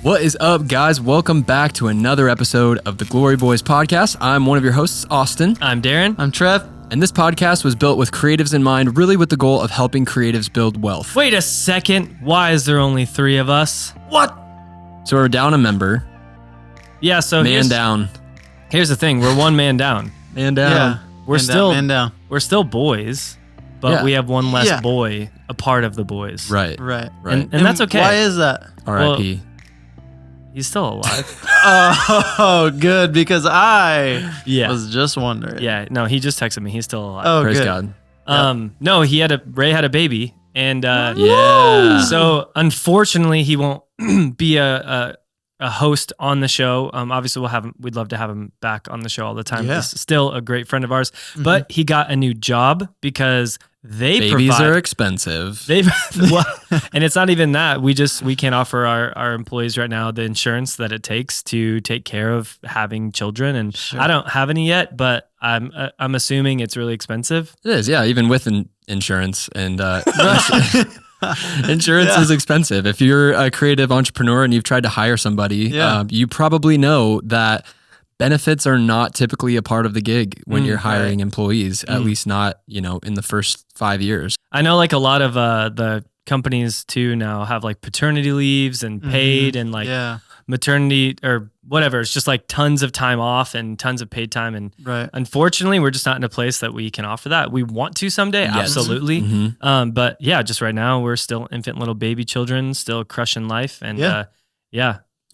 What is up, guys? Welcome back to another episode of the Glory Boys podcast. I'm one of your hosts, Austin. I'm Darren. I'm Trev. And this podcast was built with creatives in mind, really with the goal of helping creatives build wealth. Wait a second. Why is there only 3 of us? What? So we're down a member. Yeah, so Man down. Here's the thing. We're one man down. Man down. Yeah. We're Man down. We're still boys, but Yeah. we have one less Yeah. boy, a part of the boys. Right. Right. Right. And that's okay. Why is that? R.I.P. He's still alive. Oh, good, because I Yeah. was just wondering. Yeah, no, he just texted me. He's still alive. Oh, Praise good. God. No, Ray had a baby, and Yeah. so unfortunately he won't be a host on the show. Obviously we'd love to have him back on the show all the time. Yeah. He's still a great friend of ours, but he got a new job because they Babies provide, are expensive. well, and it's not even that. We can't offer our employees right now the insurance that it takes to take care of having children. And Sure. I don't have any yet, but I'm assuming it's really expensive. It is, yeah, even with insurance. And insurance is expensive. If you're a creative entrepreneur and you've tried to hire somebody, you probably know that benefits are not typically a part of the gig when you're hiring employees, at least not, in the first 5 years. I know like a lot of the companies too now have like paternity leaves and paid and like maternity or whatever. It's just like tons of time off and tons of paid time. And unfortunately, we're just not in a place that we can offer that. We want to someday, absolutely. Mm-hmm. But yeah, just right now, we're still infant little baby children, still crushing life. And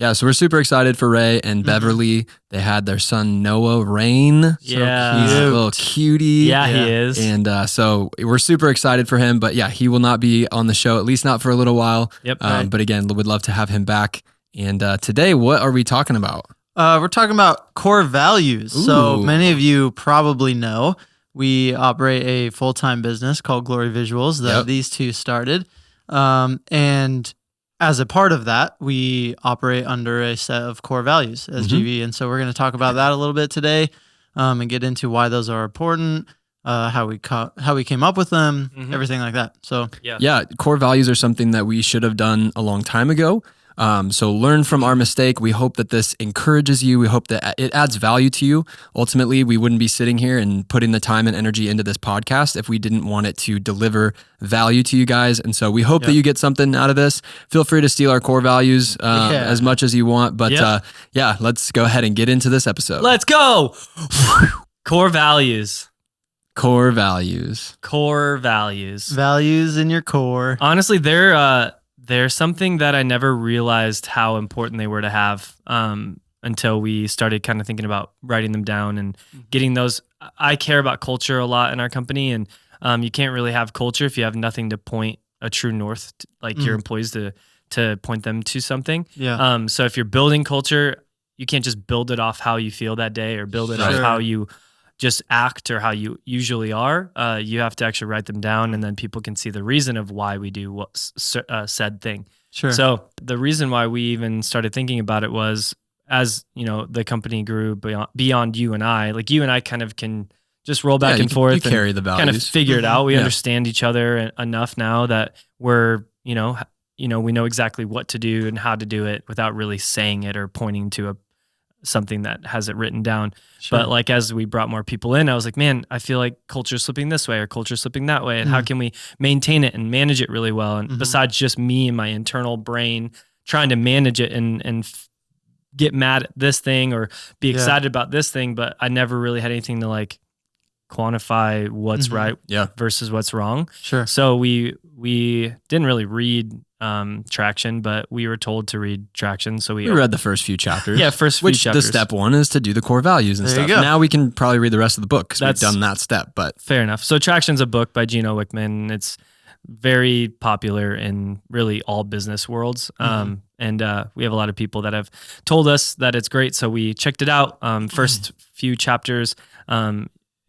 Yeah, so we're super excited for Ray and Beverly. They had their son Noah Rain. Yeah. He's a little cutie. Yeah, he is. And so we're super excited for him. But yeah, he will not be on the show, at least not for a little while. Yep. But again, would love to have him back. And today, what are we talking about? We're talking about core values. So Ooh. many of you probably know we operate a full-time business called Glory Visuals that these two started. And as a part of that, we operate under a set of core values as GV. And so we're going to talk about that a little bit today and get into why those are important, how we came up with them, everything like that. So Yeah, core values are something that we should have done a long time ago. So learn from our mistake. We hope that this encourages you. We hope that it adds value to you. Ultimately, we wouldn't be sitting here and putting the time and energy into this podcast if we didn't want it to deliver value to you guys. And so we hope that you get something out of this. Feel free to steal our core values as much as you want. But let's go ahead and get into this episode. Let's go. Core values. Core values. Core values. values in your core. Honestly, they're something that I never realized how important they were to have until we started kind of thinking about writing them down and getting those. I care about culture a lot in our company, and you can't really have culture if you have nothing to point a true north, like your employees to point them to something. Yeah. So if you're building culture, you can't just build it off how you feel that day or build it off how you just act or how you usually are. You have to actually write them down, and then people can see the reason of why we do what said thing. Sure. So the reason why we even started thinking about it was, as the company grew beyond you and I, like you and I kind of can just roll back and forth You carry the and values. kind of figure it out. We understand each other enough now that we're, we know exactly what to do and how to do it without really saying it or pointing to something that has it written down. But like as we brought more people in, I was like, man, I feel like culture's slipping this way or culture's slipping that way. And how can we maintain it and manage it really well? And besides just me and my internal brain trying to manage it and get mad at this thing or be excited about this thing, but I never really had anything to like quantify what's right versus what's wrong. Sure. So we didn't really read Traction, but we were told to read Traction. So we read the first few chapters. Yeah, first few which chapters. The step one is to do the core values and There stuff. you go. Now we can probably read the rest of the book because we've done that step. But fair enough. So Traction's a book by Gino Wickman. It's very popular in really all business worlds. And we have a lot of people that have told us that it's great. So we checked it out. First few chapters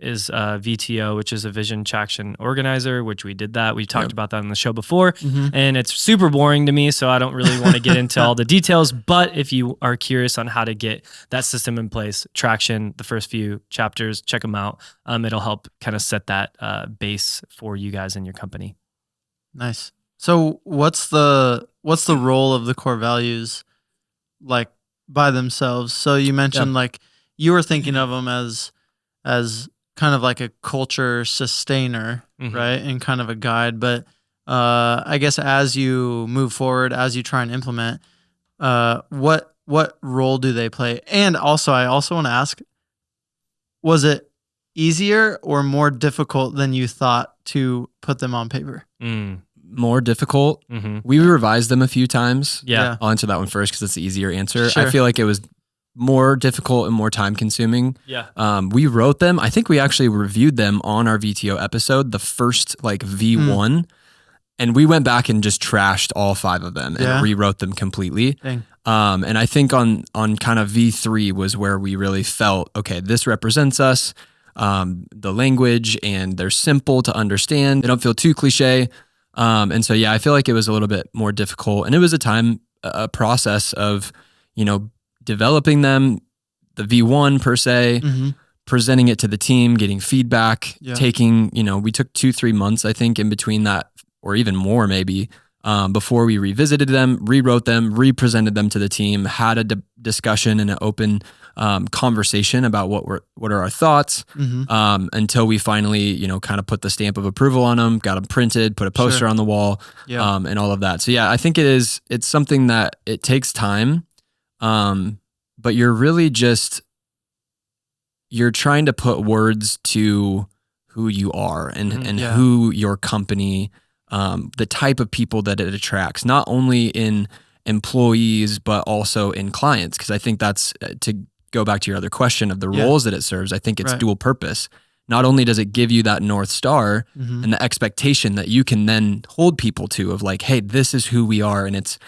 is VTO, which is a Vision Traction Organizer, which we did that. We talked about that on the show before, and it's super boring to me, so I don't really want to get into all the details. But if you are curious on how to get that system in place, Traction, the first few chapters, check them out. It'll help kind of set that base for you guys in your company. Nice. So what's the role of the core values like by themselves. So you mentioned like you were thinking of them as kind of like a culture sustainer, right? And kind of a guide. But I guess as you move forward, as you try and implement, what role do they play? And also, I also want to ask, was it easier or more difficult than you thought to put them on paper? More difficult. We revised them a few times. Yeah. I'll answer that one first because it's the easier answer. Sure. I feel like it was more difficult and more time consuming. Yeah. We wrote them. I think we actually reviewed them on our VTO episode, the first like V1. And we went back and just trashed all 5 of them and rewrote them completely. Dang. And I think on kind of V3 was where we really felt, okay, this represents us, the language, and they're simple to understand. They don't feel too cliche. And so, I feel like it was a little bit more difficult, and it was a process of, developing them, the V1 per se, presenting it to the team, getting feedback, taking, we took 2-3 months, I think, in between that, or even more maybe, before we revisited them, rewrote them, represented them to the team, had a discussion and an open conversation about what are our thoughts, until we finally, kind of put the stamp of approval on them, got them printed, put a poster on the wall, and all of that. So I think it's something that it takes time, but you're really you're trying to put words to who you are and who your company, the type of people that it attracts, not only in employees, but also in clients. Because I think that's, to go back to your other question of the roles that it serves, I think it's dual purpose. Not only does it give you that North Star and the expectation that you can then hold people to of like, hey, this is who we are, and it's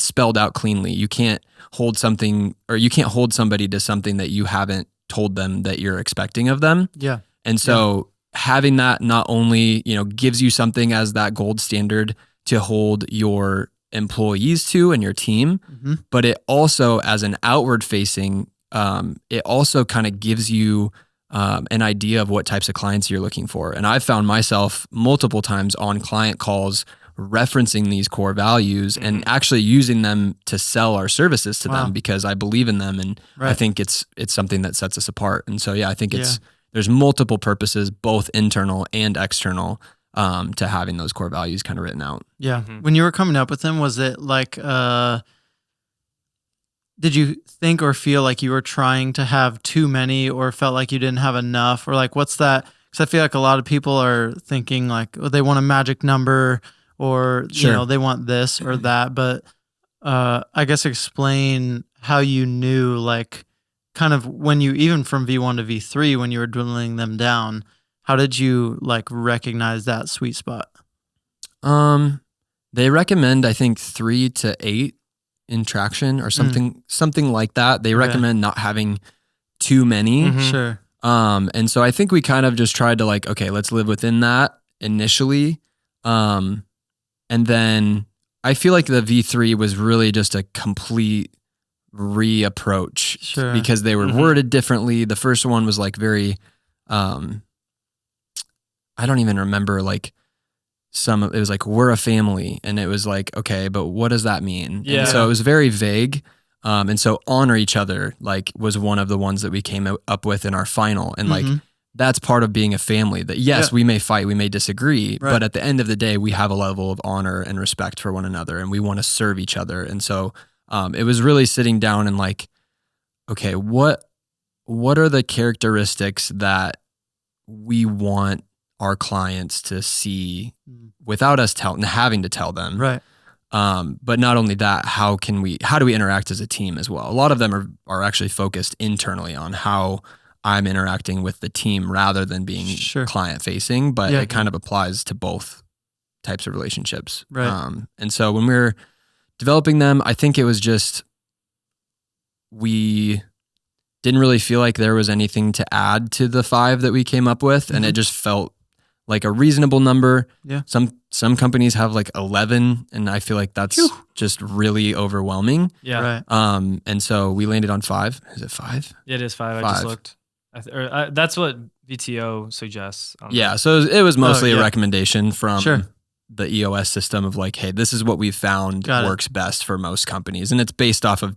spelled out cleanly. You can't hold somebody to something that you haven't told them that you're expecting of them. Yeah. And so having that not only, gives you something as that gold standard to hold your employees to and your team, but it also, as an outward facing, it also kind of gives you an idea of what types of clients you're looking for. And I've found myself multiple times on client calls referencing these core values and actually using them to sell our services to them because I believe in them, and I think it's something that sets us apart. And so I think there's multiple purposes, both internal and external, to having those core values kind of written out. Yeah. When you were coming up with them, was it like did you think or feel like you were trying to have too many, or felt like you didn't have enough, or like what's that? Because I feel like a lot of people are thinking like, oh, they want a magic number, or they want this or that. But I guess explain how you knew, like, kind of when you, even from V1 to V3, when you were dwindling them down, how did you like recognize that sweet spot? They recommend, I think, 3 to 8 in traction or something like that. They recommend not having too many. Sure. And so I think we kind of just tried to like, okay, let's live within that initially. And then I feel like the V3 was really just a complete reapproach because they were worded differently. The first one was like very, I don't even remember like it was like, we're a family. And it was like, okay, but what does that mean? Yeah. And so it was very vague. And so honor each other, like, was one of the ones that we came up with in our final. And like, that's part of being a family, that yes, we may fight, we may disagree, but at the end of the day, we have a level of honor and respect for one another, and we want to serve each other. And so it was really sitting down and like, okay, what are the characteristics that we want our clients to see without us having to tell them? Right. But not only that, how do we interact as a team as well? A lot of them are actually focused internally on how I'm interacting with the team rather than being client facing, but it kind of applies to both types of relationships. Right. And so when we were developing them, I think it was just, we didn't really feel like there was anything to add to the 5 that we came up with. And it just felt like a reasonable number. Yeah. Some companies have like 11, and I feel like that's just really overwhelming. Yeah. Right. And so we landed on 5. Is it 5? It is 5. I just looked. That's what VTO suggests. So it was mostly a recommendation from the EOS system of like, hey, this is what we've found works best for most companies. And it's based off of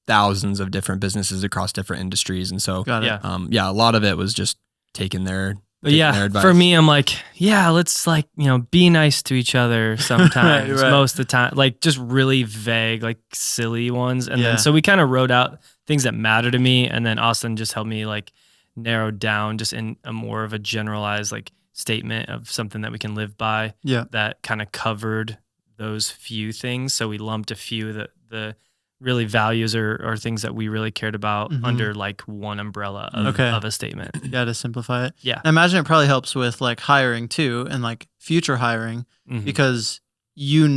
thousands of different businesses across different industries. And so, Got it. a lot of it was just taking their advice. For me, I'm like, let's like, be nice to each other sometimes, Right. most of the time, like just really vague, like silly ones. And Yeah. then, so we kind of wrote out things that matter to me. And then Austin just helped me like narrow down just in a more of a generalized like statement of something that we can live by. Yeah. That kind of covered those few things. So we lumped a few that the really values or things that we really cared about under like one umbrella of a statement. Yeah, to simplify it. Yeah. I imagine it probably helps with like hiring too, and like future hiring, because then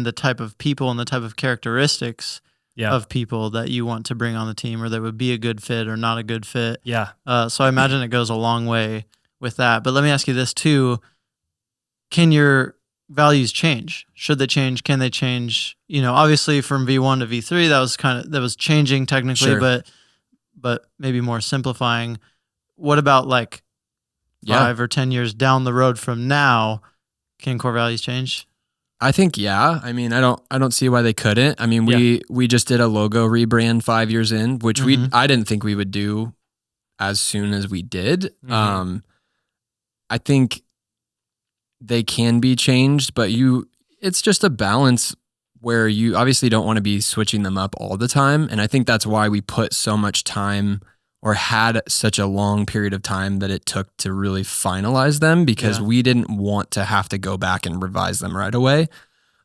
the type of people and the type of characteristics of people that you want to bring on the team, or that would be a good fit or not a good fit. Yeah. So I imagine it goes a long way with that. But let me ask you this too. Can your values change? Should they change? Can they change? Obviously from V1 to V3, that was changing technically, Sure. but maybe more simplifying. What about like 5 or 10 years down the road from now? Can core values change? I think, I mean, I don't see why they couldn't. I mean, we just did a logo rebrand 5 years in, which I didn't think we would do as soon as we did. I think they can be changed, but it's just a balance where you obviously don't want to be switching them up all the time. And I think that's why we put so much time, or had such a long period of time that it took to really finalize them, because we didn't want to have to go back and revise them right away.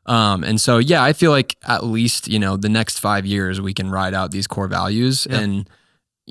And so, I feel like at least, the next 5 years we can ride out these core values. And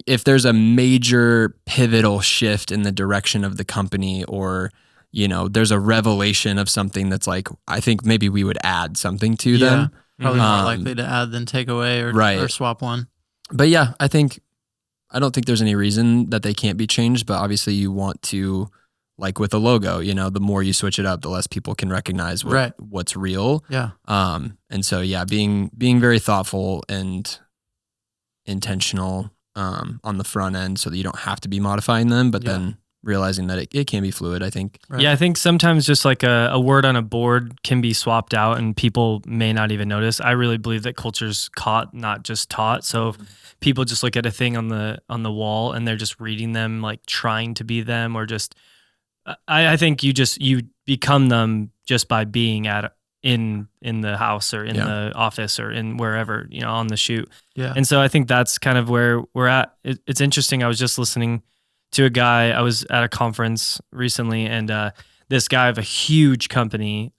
if there's a major pivotal shift in the direction of the company, or there's a revelation of something that's like, I think maybe we would add something to them. Probably more likely to add than take away or swap one. But I don't think there's any reason that they can't be changed, but obviously you want to, like with a logo, the more you switch it up, the less people can recognize what's real. Yeah. And so, being very thoughtful and intentional on the front end, so that you don't have to be modifying them, but then realizing that it can be fluid, I think. Right. Yeah, I think sometimes just like a word on a board can be swapped out and people may not even notice. I really believe that culture's caught, not just taught. So if people just look at a thing on the wall and they're just reading them, like trying to be them, or just, I think you become them just by being in the house or in the office or in wherever, on the shoot. Yeah. And so I think that's kind of where we're at. It's interesting. I was just listening to a guy. I was at a conference recently, and this guy of a huge company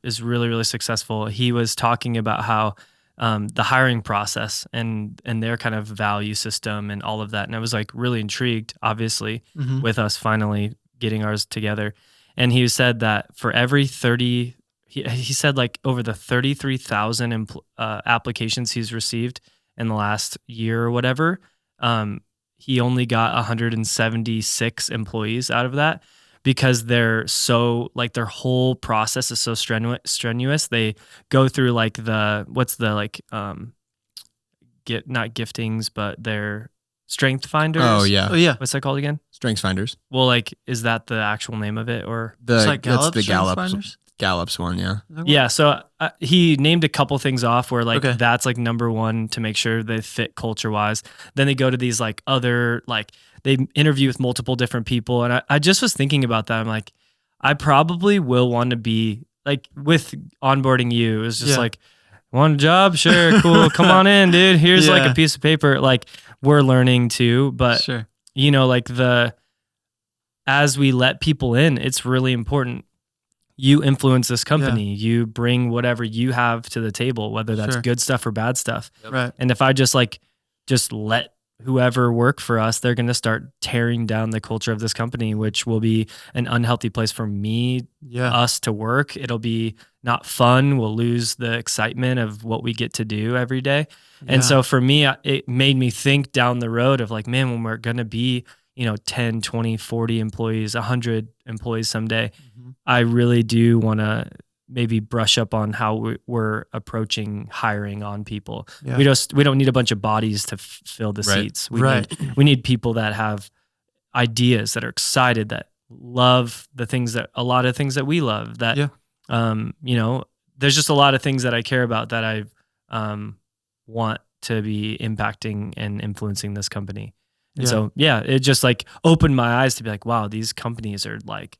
is really, really successful. He was talking about how the hiring process and their kind of value system and all of that. And I was like really intrigued, obviously, with us finally getting ours together. And he said that for every 30, he said like over the 33,000 applications he's received in the last year or whatever, he only got 176 employees out of that, because they're so like their whole process is so strenuous. They go through like not giftings, but their strength finders. Oh yeah. What's that called again? Strengths finders. Well, like, is that the actual name of it, or It's like that's Gallup the Strengths Finders? Gallup's one, yeah. yeah? So he named a couple things off where like Okay. that's like number one to make sure they fit culture wise. Then they go to these like other, like they interview with multiple different people, and I just was thinking about that. I'm like, I probably will want to be like, with onboarding you, it's just like, want a job? Sure, cool. Come on in, dude. Here's like a piece of paper. Like, we're learning too, but Sure. like as we let people in, it's really important. You influence this company. You bring whatever you have to the table, whether that's good stuff or bad stuff. Right. And if I just let whoever work for us, they're going to start tearing down the culture of this company, which will be an unhealthy place for us to work. It'll be not fun. We'll lose the excitement of what we get to do every day. And so for me, it made me think down the road of like, man, when we're going to be, 10, 20, 40 employees, 100 employees someday, I really do want to maybe brush up on how we're approaching hiring on people. Yeah. We don't need a bunch of bodies to fill the seats. We need people that have ideas, that are excited, that love a lot of things that we love, that, there's just a lot of things that I care about that I want to be impacting and influencing this company. And Yeah. so, yeah, it just like opened my eyes to be like, wow, these companies are like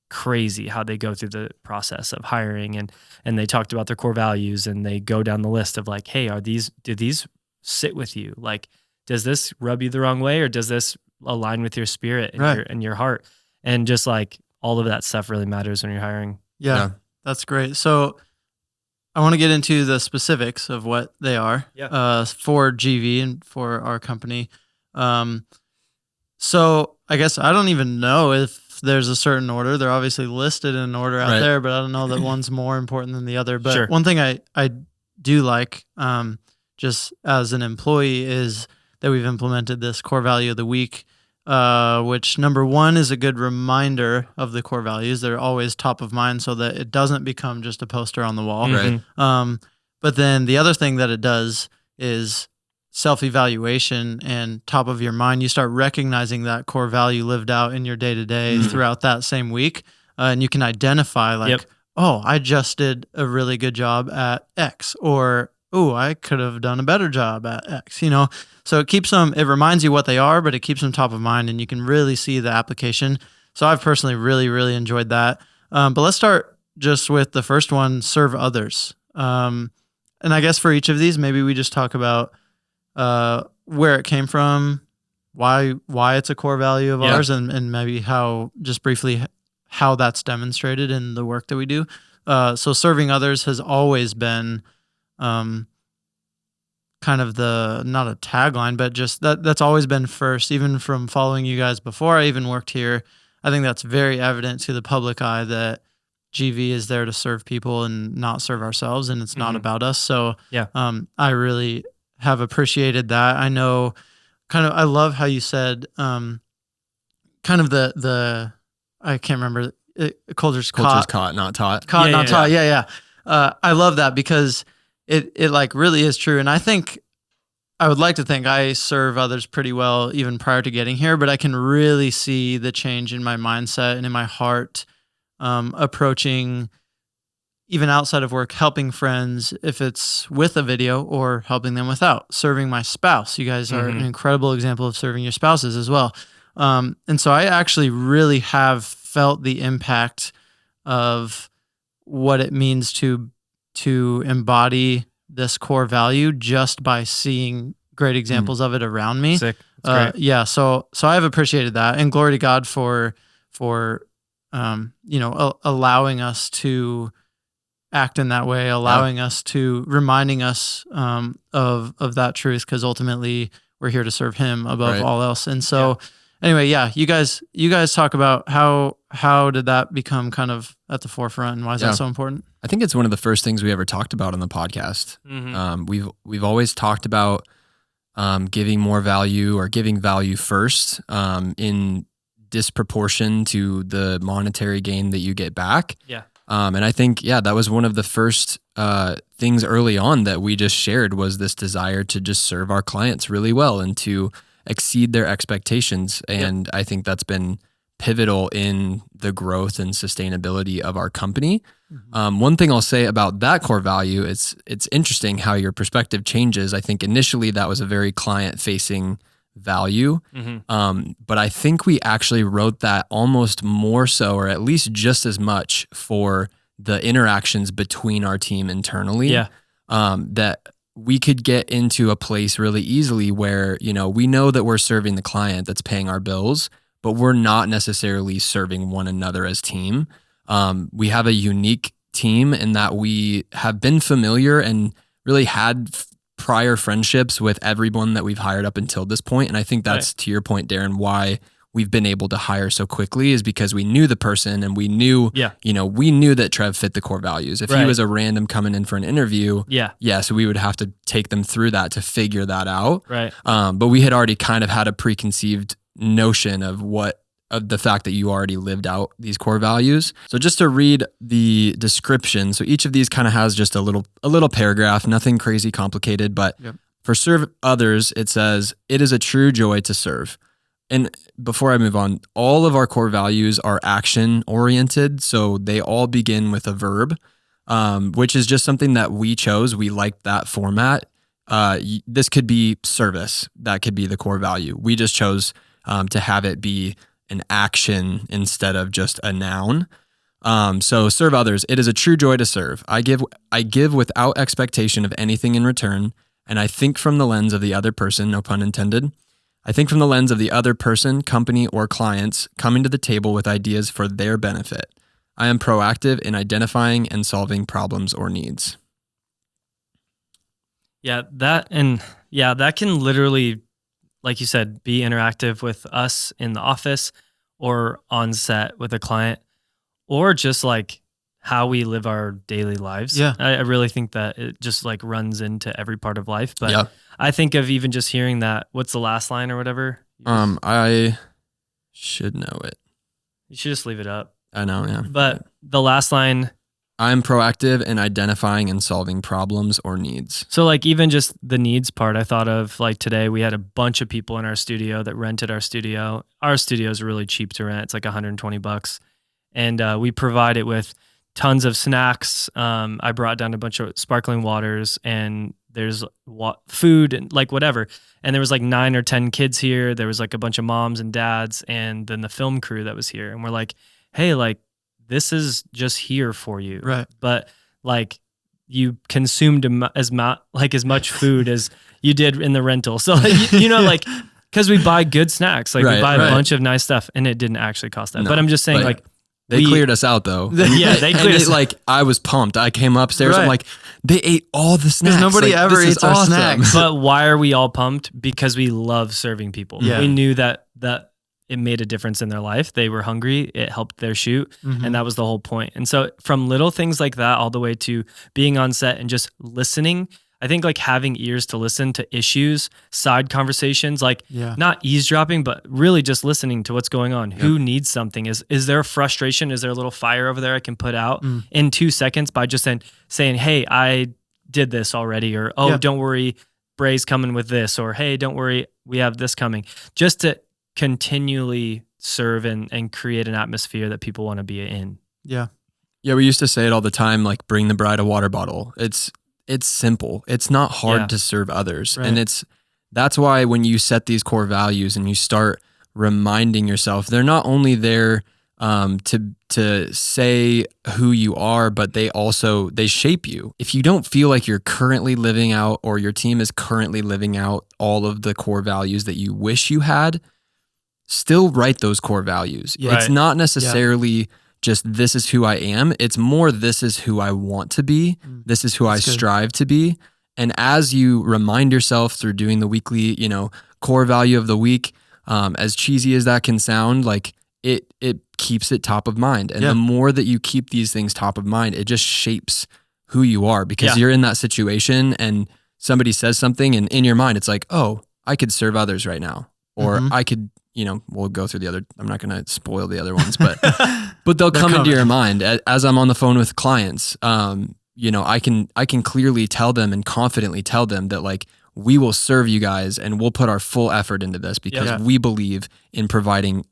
crazy how they go through the process of hiring, and they talked about their core values, and they go down the list of like, hey, do these sit with you? Like, does this rub you the wrong way, or does this align with your spirit and Right. your heart? And just like all of that stuff really matters when you're hiring. Yeah, that's great. So I want to get into the specifics of what they are for GV and for our company. So I guess I don't even know if there's a certain order. They're obviously listed in an order out there, but I don't know that one's more important than the other. But one thing I do like, just as an employee, is that we've implemented this core value of the week, which number one is a good reminder of the core values. They're always top of mind so that it doesn't become just a poster on the wall. Right. But then the other thing that it does is self-evaluation and top of your mind. You start recognizing that core value lived out in your day-to-day throughout that same week. And you can identify like, oh, I just did a really good job at X, or, oh, I could have done a better job at X, you know? So it keeps them, it reminds you what they are, but it keeps them top of mind, and you can really see the application. So I've personally really, really enjoyed that. But let's start just with the first one, serve others. And I guess for each of these, maybe we just talk about where it came from, why it's a core value of ours, and maybe how, just briefly, how that's demonstrated in the work that we do. So serving others has always been kind of not a tagline, but just that's always been first, even from following you guys before I even worked here. I think that's very evident to the public eye that GV is there to serve people and not serve ourselves, and it's not about us. So I really have appreciated that. I know I love how you said kind of the I can't remember, culture's caught, not taught. Caught, not taught. Yeah. I love that because it like really is true. And I would like to think I serve others pretty well even prior to getting here, but I can really see the change in my mindset and in my heart, approaching, even outside of work, helping friends, if it's with a video or helping them without. Serving my spouse. You guys are an incredible example of serving your spouses as well. And so I actually really have felt the impact of what it means to embody this core value just by seeing great examples of it around me. Sick. That's great. Yeah. So I've appreciated that, and glory to God for allowing us to act in that way, allowing us to, reminding us of that truth, because ultimately we're here to serve Him above all else. And so anyway, you guys talk about how did that become kind of at the forefront, and why is that so important? I think it's one of the first things we ever talked about on the podcast. We've always talked about giving more value, or giving value first, in disproportion to the monetary gain that you get back. And I think, that was one of the first things early on that we just shared, was this desire to just serve our clients really well and to exceed their expectations. And I think that's been pivotal in the growth and sustainability of our company. One thing I'll say about that core value, it's interesting how your perspective changes. I think initially that was a very client-facing value, but I think we actually wrote that almost more so, or at least just as much, for the interactions between our team internally. That we could get into a place really easily where, we know that we're serving the client that's paying our bills, but we're not necessarily serving one another as team. We have a unique team in that we have been familiar and really had prior friendships with everyone that we've hired up until this point. And I think that's, to your point, Darren, why we've been able to hire so quickly, is because we knew the person, and we knew, we knew that Trev fit the core values. If he was a random coming in for an interview, so we would have to take them through that to figure that out. But we had already kind of had a preconceived notion of the fact that you already lived out these core values. So just to read the description. So each of these kind of has just a little paragraph, nothing crazy complicated, but for serve others, it says, "It is a true joy to serve." And before I move on, all of our core values are action oriented. So they all begin with a verb, which is just something that we chose. We liked that format. this could be service. That could be the core value. We just chose to have it be an action instead of just a noun. So serve others. It is a true joy to serve. I give without expectation of anything in return, and I think from the lens of the other person, no pun intended. I think from the lens of the other person, company, or clients coming to the table with ideas for their benefit. I am proactive in identifying and solving problems or needs. Yeah, that can literally, like you said, be interactive with us in the office or on set with a client, or just like how we live our daily lives. Yeah. I really think that it just like runs into every part of life. But Yeah. I think of even just hearing that, what's the last line or whatever? I should know it. You should just leave it up. I know, yeah. But the last line, I'm proactive in identifying and solving problems or needs. so like even just the needs part, I thought of like today we had a bunch of people in our studio that rented our studio. Our studio is really cheap to rent. It's like $120. And we provide it with tons of snacks. I brought down a bunch of sparkling waters, and there's food and like whatever. And there was like 9 or 10 kids here. There was like a bunch of moms and dads, and then the film crew that was here. And we're like, hey, like this is just here for you. Right. But like you consumed as much food as you did in the rental. So like, like, because we buy good snacks, like we buy a bunch of nice stuff, and it didn't actually cost that. No, but I'm just saying, like, they cleared us out though. Yeah, they cleared us. Like I was pumped. I came upstairs. Right. I'm like, they ate all the snacks. Nobody like, ever this is eats our awesome. snacks. But why are we all pumped? Because we love serving people. Yeah. We knew that it made a difference in their life. They were hungry. It helped their shoot. And that was the whole point. And so from little things like that all the way to being on set and just listening, I think like having ears to listen to issues, side conversations, like not eavesdropping, but really just listening to what's going on. Who needs something? Is there a frustration? Is there a little fire over there I can put out in 2 seconds by just saying, hey, I did this already, or, don't worry, Bray's coming with this, or, hey, don't worry, we have this coming. Just to continually serve and create an atmosphere that people want to be in. Yeah. Yeah, we used to say it all the time, like bring the bride a water bottle. It's simple. It's not hard to serve others. Right. And that's why when you set these core values and you start reminding yourself, they're not only there to say who you are, but they shape you. If you don't feel like you're currently living out, or your team is currently living out all of the core values that you wish you had, still write those core values. Right. It's not necessarily just this is who I am. It's more this is who I want to be. This is who I strive to be. And as you remind yourself through doing the weekly, core value of the week, as cheesy as that can sound, like it keeps it top of mind. And the more that you keep these things top of mind, it just shapes who you are, because you're in that situation and somebody says something, and in your mind, it's like, oh, I could serve others right now. Or I could, we'll go through the other, I'm not going to spoil the other ones, but they'll come into your mind as I'm on the phone with clients. I can clearly tell them and confidently tell them that like, we will serve you guys and we'll put our full effort into this because we believe in providing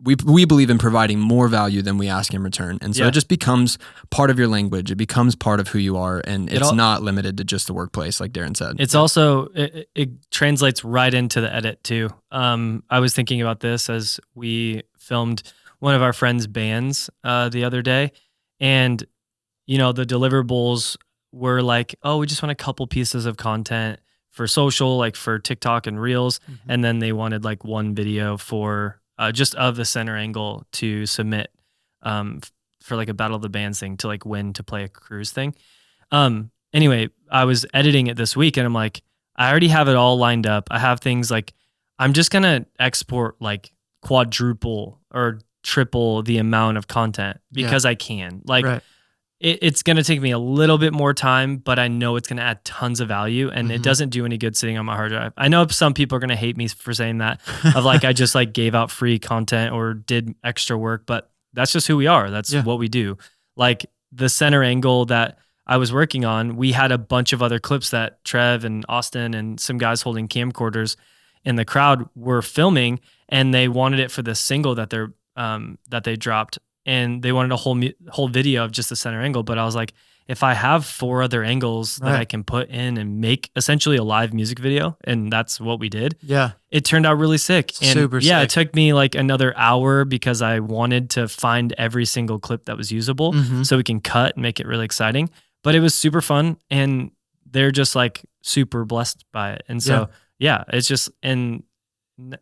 we believe in providing more value than we ask in return. And so it just becomes part of your language. It becomes part of who you are. And it's not limited to just the workplace, like Darren said. It's also, it translates right into the edit too. I was thinking about this as we filmed one of our friends' bands the other day. And, the deliverables were like, oh, we just want a couple pieces of content for social, like for TikTok and Reels. And then they wanted like one video for just of the center angle to submit for like a Battle of the Bands thing to like win to play a cruise thing. Anyway, I was editing it this week and I'm like, I already have it all lined up. I have things like, I'm just going to export like quadruple or triple the amount of content because I can. Like it's going to take me a little bit more time, but I know it's going to add tons of value, and it doesn't do any good sitting on my hard drive. I know some people are going to hate me for saying that of like, I just like gave out free content or did extra work, but that's just who we are. That's what we do. Like the center angle that I was working on, we had a bunch of other clips that Trev and Austin and some guys holding camcorders in the crowd were filming, and they wanted it for the single that they dropped. And they wanted a whole video of just the center angle. But I was like, if I have 4 other angles that I can put in and make essentially a live music video, and that's what we did. Yeah. It turned out really sick. And Super sick. it took me like another hour because I wanted to find every single clip that was usable so we can cut and make it really exciting. But it was super fun, and they're just like super blessed by it. And so, it's just, and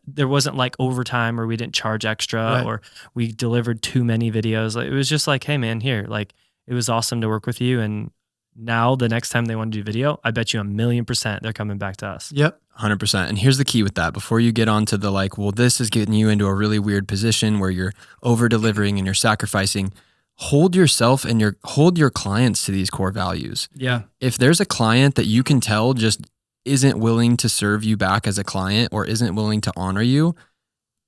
there wasn't like overtime or we didn't charge extra or we delivered too many videos. Like, it was just like, hey man, here, like, it was awesome to work with you. And now the next time they want to do video, I bet you 1,000,000% they're coming back to us. Yep. 100%. And here's the key with that. Before you get onto the like, well, this is getting you into a really weird position where you're over delivering and you're sacrificing, hold yourself and hold your clients to these core values. Yeah. If there's a client that you can tell just isn't willing to serve you back as a client or isn't willing to honor you,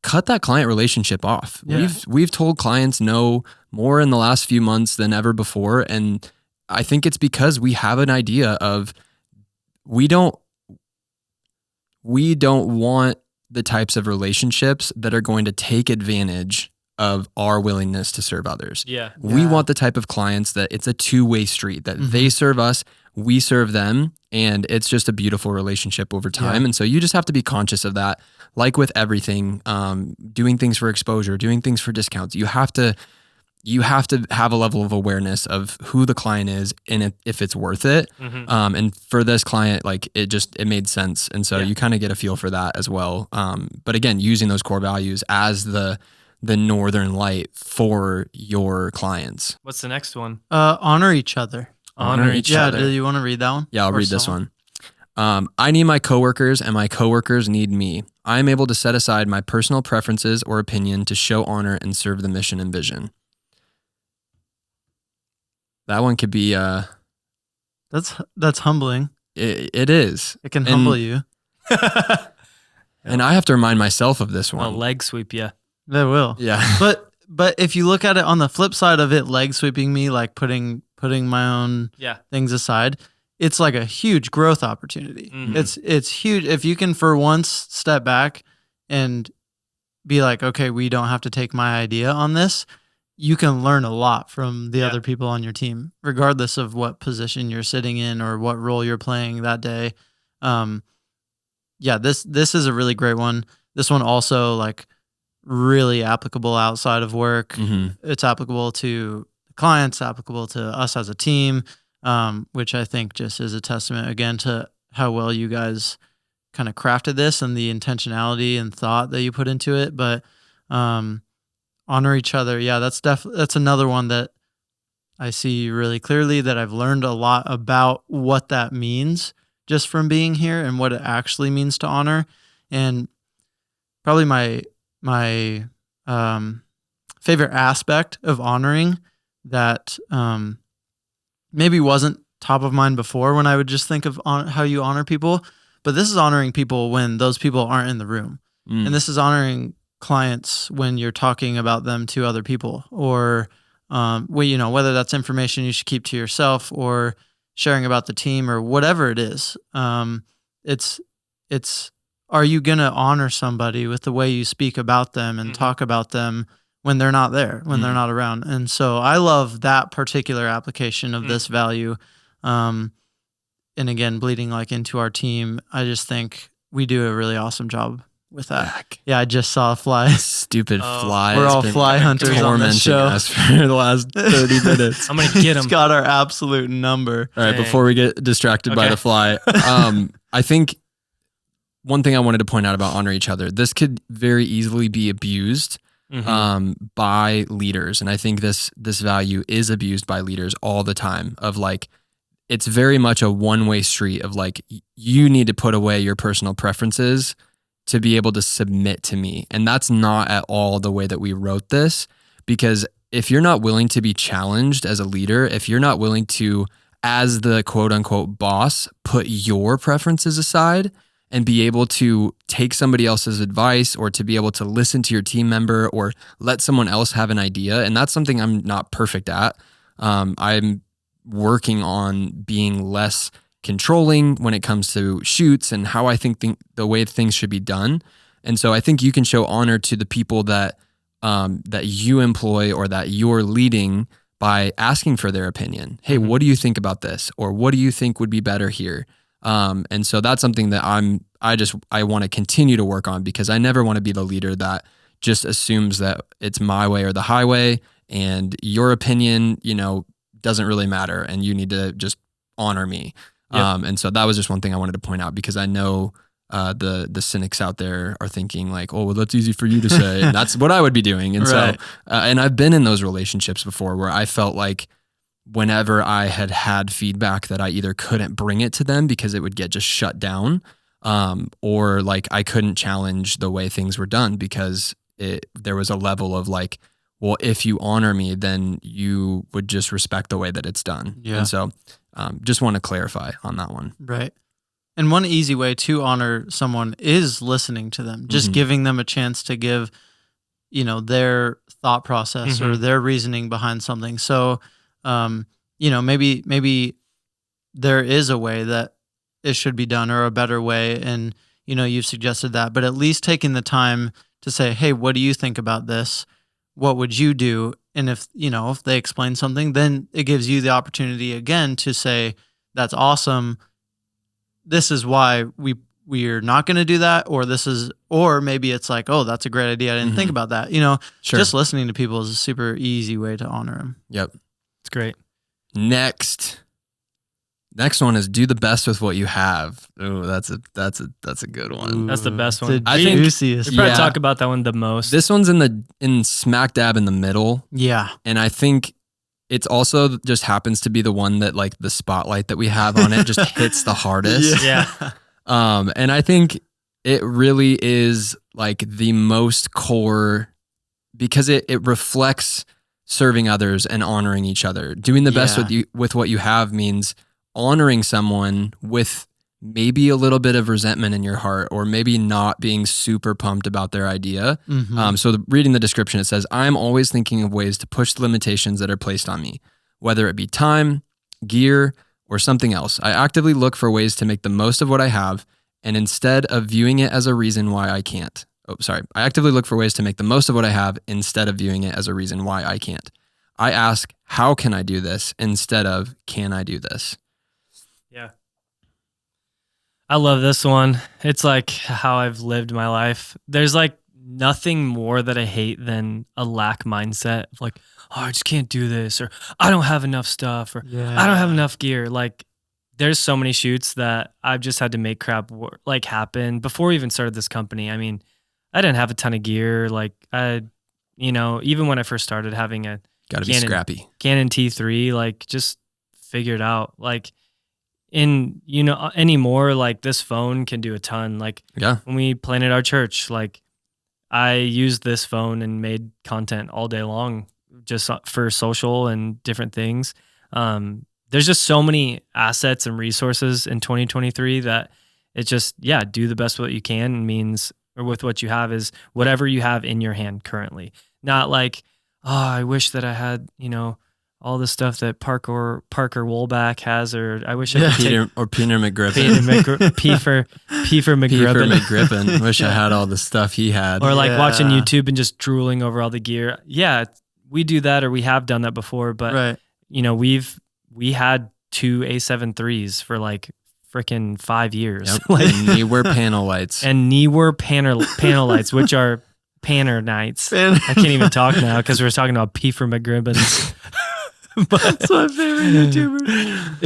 cut that client relationship off. Yeah. We've told clients no more in the last few months than ever before. And I think it's because we have an idea of we don't want the types of relationships that are going to take advantage of our willingness to serve others. Yeah. We want the type of clients that it's a two-way street, that they serve us, we serve them, and it's just a beautiful relationship over time. And so you just have to be conscious of that. Like with everything, doing things for exposure, doing things for discounts, you have to have a level of awareness of who the client is and if it's worth it. And for this client, like it made sense. And so you kind of get a feel for that as well. But again, using those core values as the northern light for your clients. What's the next one? Honor each other. Honor each other. Yeah, do you want to read that one? Yeah, I'll read this one. I need my coworkers and my coworkers need me. I am able to set aside my personal preferences or opinion to show honor and serve the mission and vision. That one could be that's humbling. It is. It can humble you. And I have to remind myself of this one. I'll leg sweep you. They will. Yeah. But if you look at it on the flip side of it, leg sweeping me, like putting my own things aside, it's like a huge growth opportunity. It's huge. If you can for once step back and be like, okay, we don't have to take my idea on this. You can learn a lot from the other people on your team, regardless of what position you're sitting in or what role you're playing that day. This is a really great one. This one also like really applicable outside of work. It's applicable to clients, applicable to us as a team, which I think just is a testament again to how well you guys kind of crafted this and the intentionality and thought that you put into it. But honor each other. Yeah, that's another one that I see really clearly that I've learned a lot about what that means just from being here and what it actually means to honor. And probably my favorite aspect of honoring that maybe wasn't top of mind before when I would just think of how you honor people, but this is honoring people when those people aren't in the room. And this is honoring clients when you're talking about them to other people, or whether that's information you should keep to yourself or sharing about the team or whatever it is. It's are you going to honor somebody with the way you speak about them and talk about them when they're not there, when they're not around? And so I love that particular application of this value. And again, bleeding like into our team, I just think we do a really awesome job with that. Yeah, I just saw a fly. Stupid fly. We're all fly hunters on this show. Us for the last 30 minutes. I'm going to get him. It's got our absolute number. All right, before we get distracted by the fly, I think one thing I wanted to point out about honor each other, this could very easily be abused by leaders. And I think this value is abused by leaders all the time of like, it's very much a one-way street of like, you need to put away your personal preferences to be able to submit to me. And that's not at all the way that we wrote this, because if you're not willing to be challenged as a leader, if you're not willing to, as the quote unquote boss, put your preferences aside and be able to take somebody else's advice or to be able to listen to your team member or let someone else have an idea. And that's something I'm not perfect at. I'm working on being less controlling when it comes to shoots and how I think the way things should be done. And so I think you can show honor to the people that that you employ or that you're leading by asking for their opinion. Hey, what do you think about this? Or what do you think would be better here? And so that's something that I want to continue to work on, because I never want to be the leader that just assumes that it's my way or the highway, and your opinion, doesn't really matter, and you need to just honor me. Yep. And so that was just one thing I wanted to point out, because I know the cynics out there are thinking like, oh, well, that's easy for you to say. And that's what I would be doing. And Right. so, and I've been in those relationships before where I felt like whenever I had feedback that I either couldn't bring it to them because it would get just shut down, or like I couldn't challenge the way things were done because there was a level of like, well, if you honor me, then you would just respect the way that it's done. Yeah. And so just want to clarify on that one. Right. And one easy way to honor someone is listening to them, just giving them a chance to give, their thought process or their reasoning behind something. So, maybe there is a way that it should be done, or a better way. And, you've suggested that, but at least taking the time to say, hey, what do you think about this? What would you do? And if they explain something, then it gives you the opportunity again to say, that's awesome. This is why we're not going to do that. Or maybe it's like, oh, that's a great idea. I didn't think about that. Sure. Just listening to people is a super easy way to honor them. Yep. It's great. Next one is do the best with what you have. Oh, that's a good one. Ooh, That's the best one. the I think- juiciest. We probably Yeah. talk about that one the most. This one's in smack dab in the middle. Yeah. And I think it's also just happens to be the one that like the spotlight that we have on it just hits the hardest. Yeah. And I think it really is like the most core, because it reflects serving others and honoring each other. Doing the best with what you have means honoring someone with maybe a little bit of resentment in your heart, or maybe not being super pumped about their idea. So reading the description, it says, I'm always thinking of ways to push the limitations that are placed on me, whether it be time, gear, or something else. I actively look for ways to make the most of what I have, and instead of viewing it as a reason why I can't. I actively look for ways to make the most of what I have instead of viewing it as a reason why I can't. I ask, how can I do this, instead of, can I do this? Yeah. I love this one. It's like how I've lived my life. There's like nothing more that I hate than a lack mindset of like, oh, I just can't do this, or I don't have enough stuff, or I don't have enough gear. Like, there's so many shoots that I've just had to make crap happen before we even started this company. I mean, I didn't have a ton of gear. Like, even when I first started having a Got to be scrappy. Canon T3, like, just figured out, like, anymore, like, this phone can do a ton. Like, when we planted our church, like, I used this phone and made content all day long just for social and different things. There's just so many assets and resources in 2023 that it's just, do the best what you can means, or with what you have, is whatever you have in your hand currently. Not like, oh, I wish that I had, all the stuff that Parker Woolback has, or I wish I could Peter McGriffin. P for McGriffin. P for McGriffin. Wish I had all the stuff he had. Or like watching YouTube and just drooling over all the gear. Yeah, we do that, or we have done that before, but we had 2 A7 IIIs for like freaking 5 years. Yep. And Neewer panel lights. And Neewer panel lights, which are Panner nights. I can't even talk now because we're talking about P for McGribbons. That's my favorite YouTuber.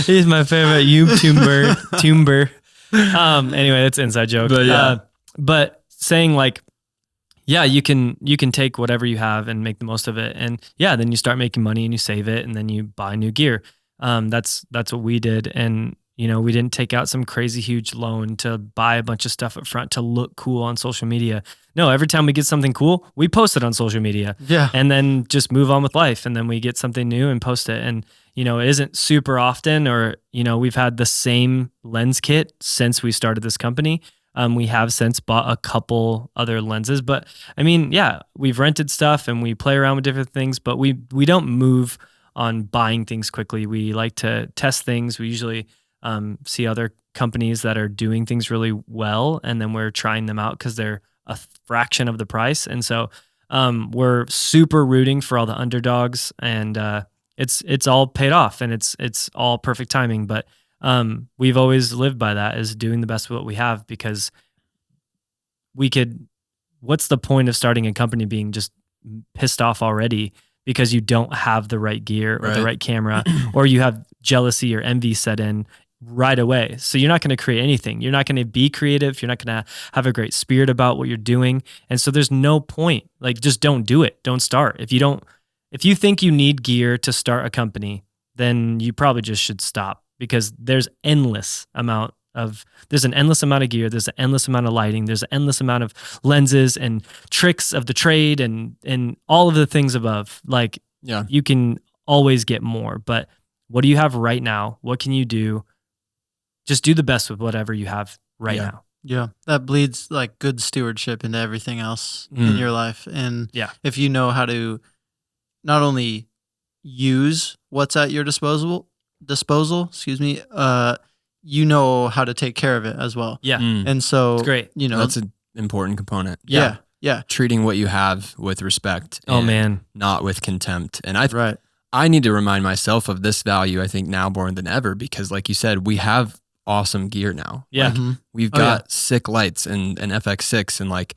He's my favorite YouTuber. Anyway, that's an inside joke. But saying like, you can take whatever you have and make the most of it, and then you start making money and you save it, and then you buy new gear. That's what we did, and we didn't take out some crazy huge loan to buy a bunch of stuff up front to look cool on social media. No, every time we get something cool, we post it on social media. Yeah. And then just move on with life. And then we get something new and post it. And, it isn't super often, or, we've had the same lens kit since we started this company. We have since bought a couple other lenses, but I mean, we've rented stuff and we play around with different things, but we don't move on buying things quickly. We like to test things. We usually see other companies that are doing things really well, and then we're trying them out because they're a fraction of the price. And so we're super rooting for all the underdogs, and it's all paid off, and it's all perfect timing. But we've always lived by that, is doing the best with what we have, because what's the point of starting a company being just pissed off already because you don't have the right gear or the right camera, or you have jealousy or envy set in right away. So you're not going to create anything. You're not going to be creative. You're not going to have a great spirit about what you're doing. And so there's no point. Like, just don't do it. Don't start. If you think you need gear to start a company, then you probably just should stop, because there's an endless amount of gear. There's an endless amount of lighting. There's an endless amount of lenses and tricks of the trade and all of the things above. Like, you can always get more, but what do you have right now? What can you do? Just do the best with whatever you have right now. Yeah. That bleeds like good stewardship into everything else in your life. And if you know how to not only use what's at your disposal, you know how to take care of it as well. Yeah. And so it's great. That's an important component. Yeah. Treating what you have with respect. Oh man. Not with contempt. And I need to remind myself of this value, I think, now more than ever, because like you said, we have awesome gear now. Yeah. Like, we've got sick lights and an FX6, and like,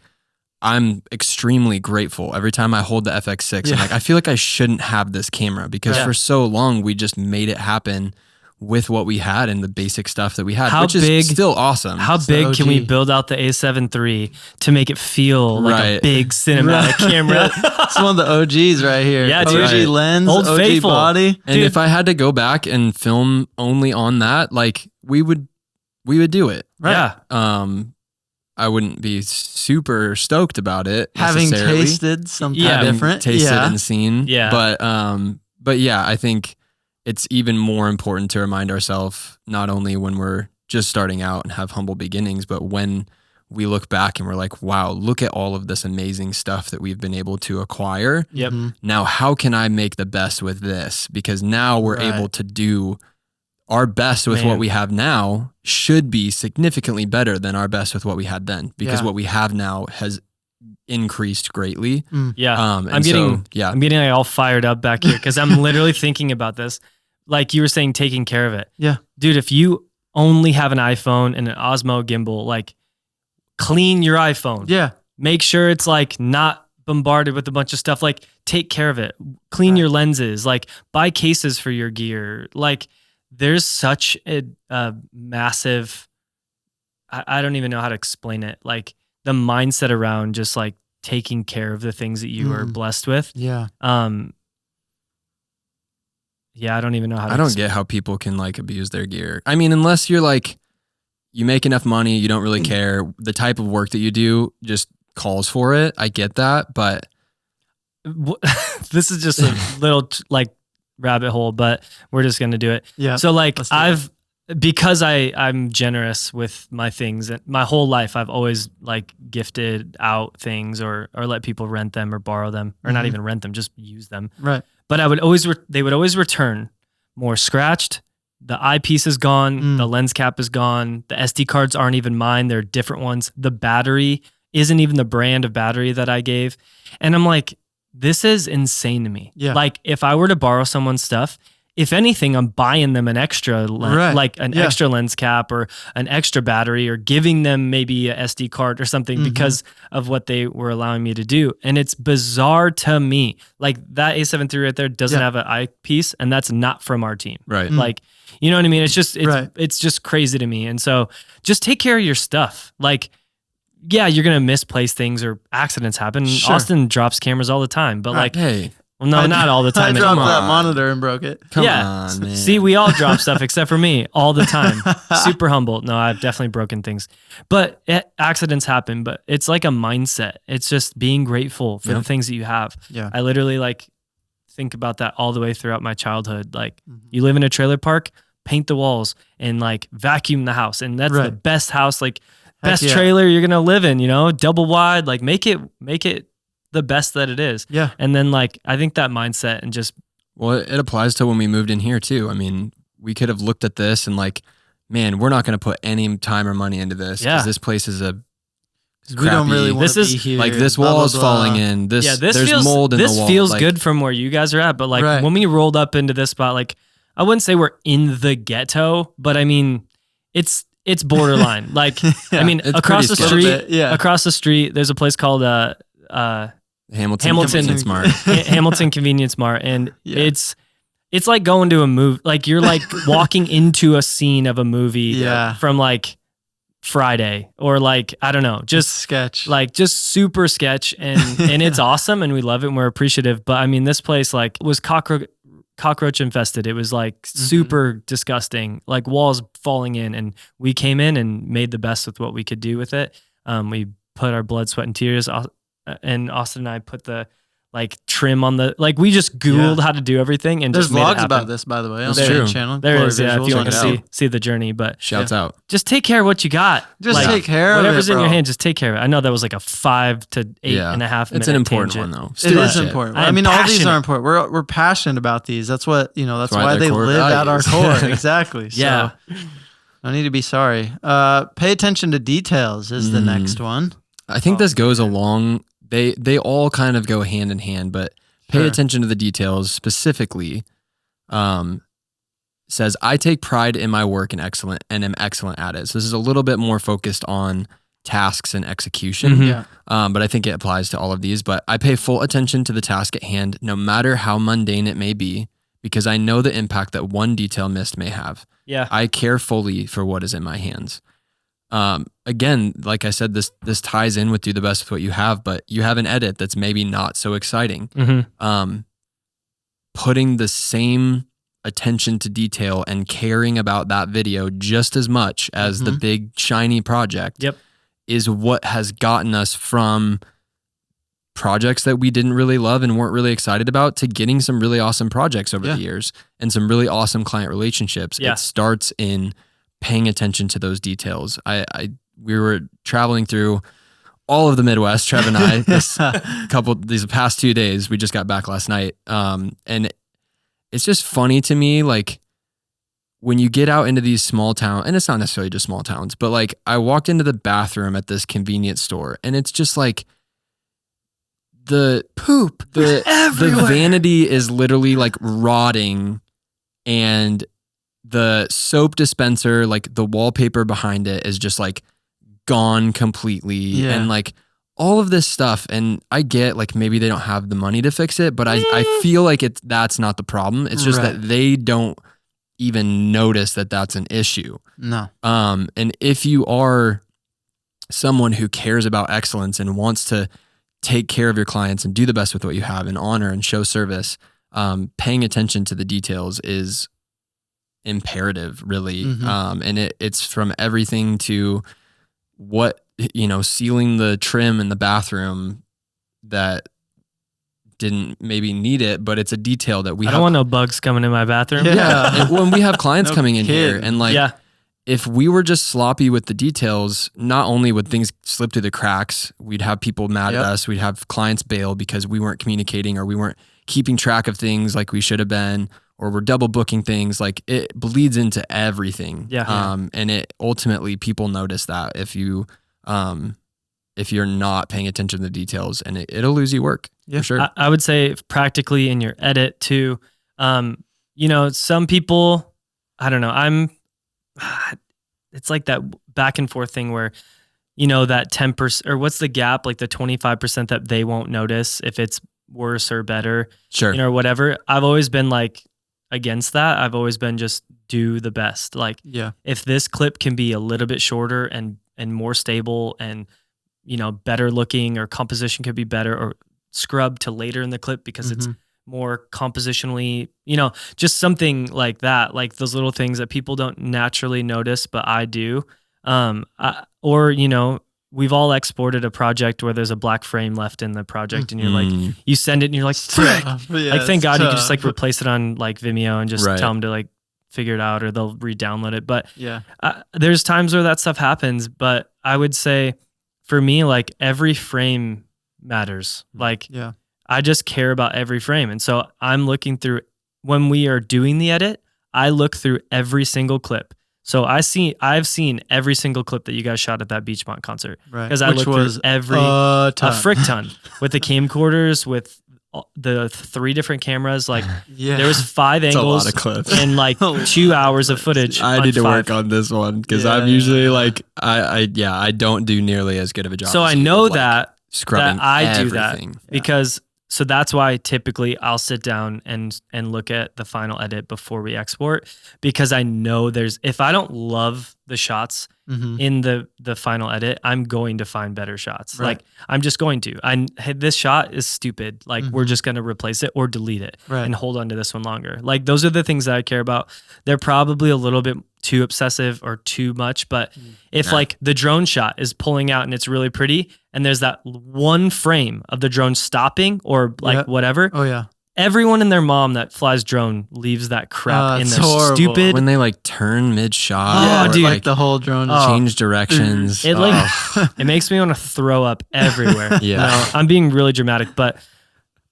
I'm extremely grateful every time I hold the FX6. I'm like, I feel like I shouldn't have this camera, because for so long we just made it happen with what we had and the basic stuff that we had, which is still awesome. How big can we build out the A7 III to make it feel like a big cinematic camera? It's one of the OGs right here. Yeah, dude. OG lens, Old OG faithful body. And if I had to go back and film only on that, like, we would do it. Right. Yeah. I wouldn't be super stoked about it. Having tasted something different. Tasted and seen. Yeah. But yeah, I think it's even more important to remind ourselves, not only when we're just starting out and have humble beginnings, but when we look back and we're like, wow, look at all of this amazing stuff that we've been able to acquire. Yep. Now, how can I make the best with this? Because now we're able to do our best with what we have now should be significantly better than our best with what we had then, because what we have now has increased greatly. Yeah. I'm getting like all fired up back here, because I'm literally thinking about this. Like you were saying, taking care of it. Yeah. Dude, if you only have an iPhone and an Osmo gimbal, like, clean your iPhone. Yeah. Make sure it's like not bombarded with a bunch of stuff. Like, take care of it. Clean your lenses. Like, buy cases for your gear. Like, there's such a massive, I don't even know how to explain it. Like, the mindset around just like taking care of the things that you are blessed with. Yeah. Yeah, I don't even know how to I don't get how people can like abuse their gear. I mean, unless you're like, you make enough money, you don't really care. The type of work that you do just calls for it. I get that, but this is just a little like rabbit hole, but we're just going to do it. Yeah. So like because I'm generous with my things, and my whole life I've always like gifted out things or let people rent them or borrow them, or not even rent them, just use them. Right. But they would always return more scratched. The eyepiece is gone. The lens cap is gone. The SD cards aren't even mine. They're different ones. The battery isn't even the brand of battery that I gave. And I'm like, this is insane to me. Yeah. Like, if I were to borrow someone's stuff, if anything, I'm buying them an extra like an extra lens cap or an extra battery, or giving them maybe a SD card or something because of what they were allowing me to do. And it's bizarre to me. Like, that A7 III right there doesn't have an eyepiece, and that's not from our team. Right. Like, you know what I mean? It's just, it's just crazy to me. And so just take care of your stuff. Like, yeah, you're going to misplace things or accidents happen. Sure. Austin drops cameras all the time, but like, hey. Well, no, not all the time. I dropped that monitor and broke it. Come on, man. See, we all drop stuff except for me all the time. Super humble. No, I've definitely broken things. But accidents happen, but it's like a mindset. It's just being grateful for the things that you have. Yeah. I literally like think about that all the way throughout my childhood. Like, you live in a trailer park, paint the walls and like vacuum the house. And that's the best house, like best trailer you're going to live in, you know, double wide, like make it the best that it is. Yeah. And then like, I think that mindset and just. Well, it applies to when we moved in here too. I mean, we could have looked at this and like, man, we're not going to put any time or money into this because this place is a We don't really crappy. want This to is be here. Like this blah, wall blah, is blah. falling in. This this there's feels mold in this the wall. feels like, good from where you guys are at, but like Right. when we rolled up into this spot, like I wouldn't say we're in the ghetto, but I mean it's borderline. Like I mean It's across pretty the sketchy. street, Yeah. across the street, there's a place called Hamilton Convenience Mart. Hamilton Convenience Mart, and Yeah. it's like going to a movie. Like you're like walking into a scene of a movie Yeah. from like Friday or like I don't know, just sketch. like just super sketch, and it's awesome, and we love it, and we're appreciative. But I mean, this place like was cockroach infested. It was like super disgusting, like walls falling in, and we came in and made the best with what we could do with it. We put our blood, sweat, and tears, and Austin and I put the like trim on the, like we just Googled how to do everything, and There's just made it vlogs happen. about this, by the way, on That's the true. channel. There Glory is, yeah. If Visuals. you want to Check it out. see the journey, but Shouts out. just take care of what you got. Just Like, take care of whatever's it, in your bro. hand. Just take care of it. I know that was like a 5 to 8.5 minute It's an important tangent. one though. It Stewardship. is important. I I am mean, all these passionate. are important. We're passionate about these. That's what, that's why why they're they core live at our values. core. Exactly. So, Yeah. no need to be sorry. Pay attention to details is the next one. I think this goes along. They all kind of go hand in hand, but pay Sure. attention to the details. Specifically, says I take pride in my work and am excellent at it. So this is a little bit more focused on tasks and execution. Mhm. Yeah. But I think it applies to all of these. But I pay full attention to the task at hand, no matter how mundane it may be, because I know the impact that one detail missed may have. Yeah. I care fully for what is in my hands. Again, like I said, this ties in with do the best with what you have, but you have an edit that's maybe not so exciting. Mm-hmm. Putting the same attention to detail and caring about that video just as much as the big shiny project Yep. is what has gotten us from projects that we didn't really love and weren't really excited about to getting some really awesome projects over the years and some really awesome client relationships. Yeah. It starts in paying attention to those details. We were traveling through all of the Midwest, Trev and I, these past 2 days. We just got back last night. And it's just funny to me, like when you get out into these small towns, and it's not necessarily just small towns, but like I walked into the bathroom at this convenience store and it's just like the poop, the vanity is literally like rotting, and the soap dispenser, like the wallpaper behind it is just like gone completely. Yeah. And like all of this stuff. And I get like maybe they don't have the money to fix it, but I feel like that's not the problem. It's just Right. that they don't even notice that that's an issue. No. And if you are someone who cares about excellence and wants to take care of your clients and do the best with what you have and honor and show service, paying attention to the details is imperative, really. And it's from everything to what, sealing the trim in the bathroom that didn't maybe need it, but it's a detail that we I have. don't want no bugs coming in my bathroom. Yeah. And when we have clients No coming in here kidding. and like, Yeah. if we were just sloppy with the details, not only would things slip through the cracks, we'd have people mad at us. We'd have clients bail because we weren't communicating or we weren't keeping track of things like we should have been, or we're double booking things. Like it bleeds into everything. Yeah. And it ultimately people notice that if you're not paying attention to the details, and it'll lose you work. Yeah. For sure. I would say practically in your edit too. Some people, I don't know, it's like that back and forth thing where, that 10% or what's the gap, like the 25% that they won't notice if it's worse or better, Sure. or whatever. I've always been like against that. I've always been just do the best. Like if this clip can be a little bit shorter and more stable and, better looking, or composition could be better, or scrub to later in the clip because it's more compositionally, just something like that, like those little things that people don't naturally notice, but I do. We've all exported a project where there's a black frame left in the project, and you're like, you send it and you're like, frick. Like, thank God you can just like replace it on like Vimeo and just tell them to like figure it out, or they'll re-download it. But there's times where that stuff happens, but I would say for me, like every frame matters. Like I just care about every frame. And so I'm looking through, when we are doing the edit, I look through every single clip So I've seen every single clip that you guys shot at that Beachmont concert. Right. Because I Which looked was through every a frick ton with the camcorders, with the 3 different cameras. Like there was 5 It's a angles lot of clips. and like 2 hours of footage. I need to work on this one because I'm usually like I don't do nearly as good of a job. So as I you know with, like, that scrubbing I do everything. that because so that's why typically I'll sit down and look at the final edit before we export, because I know if I don't love the shots in the final edit, I'm going to find better shots. Right. Like I'm just going to. This shot is stupid. Like we're just going to replace it or delete it and hold on to this one longer. Like those are the things that I care about. They're probably a little bit too obsessive or too much, but if like the drone shot is pulling out and it's really pretty and there's that one frame of the drone stopping or like whatever. Oh yeah. Everyone and their mom that flies drone leaves that crap in it's there. horrible. Stupid. When they like turn mid shot, Yeah, dude. Like the whole drone change directions. It like it makes me want to throw up everywhere. Yeah. No, I'm being really dramatic, but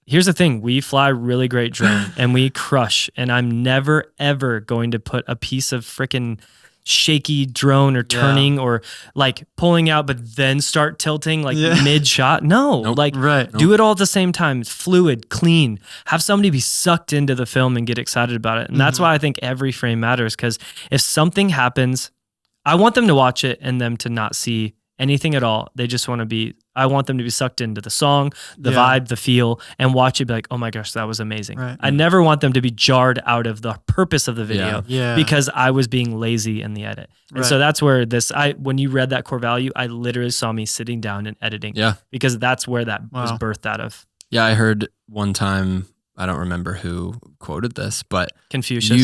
here's the thing. We fly really great drone and we crush, and I'm never ever going to put a piece of freaking shaky drone or turning or like pulling out but then start tilting like mid shot. No, like do it all at the same time. It's fluid, clean. Have somebody be sucked into the film and get excited about it. And that's why I think every frame matters, because if something happens, I want them to watch it and them to not see anything at all. They just want to be, I want them to be sucked into the song, the vibe, the feel, and watch it be like, oh my gosh, that was amazing. Right. I never want them to be jarred out of the purpose of the video because I was being lazy in the edit. And so that's where when you read that core value, I literally saw me sitting down and editing. Yeah. Because that's where that was birthed out of. Yeah, I heard one time, I don't remember who quoted this, but Confucius.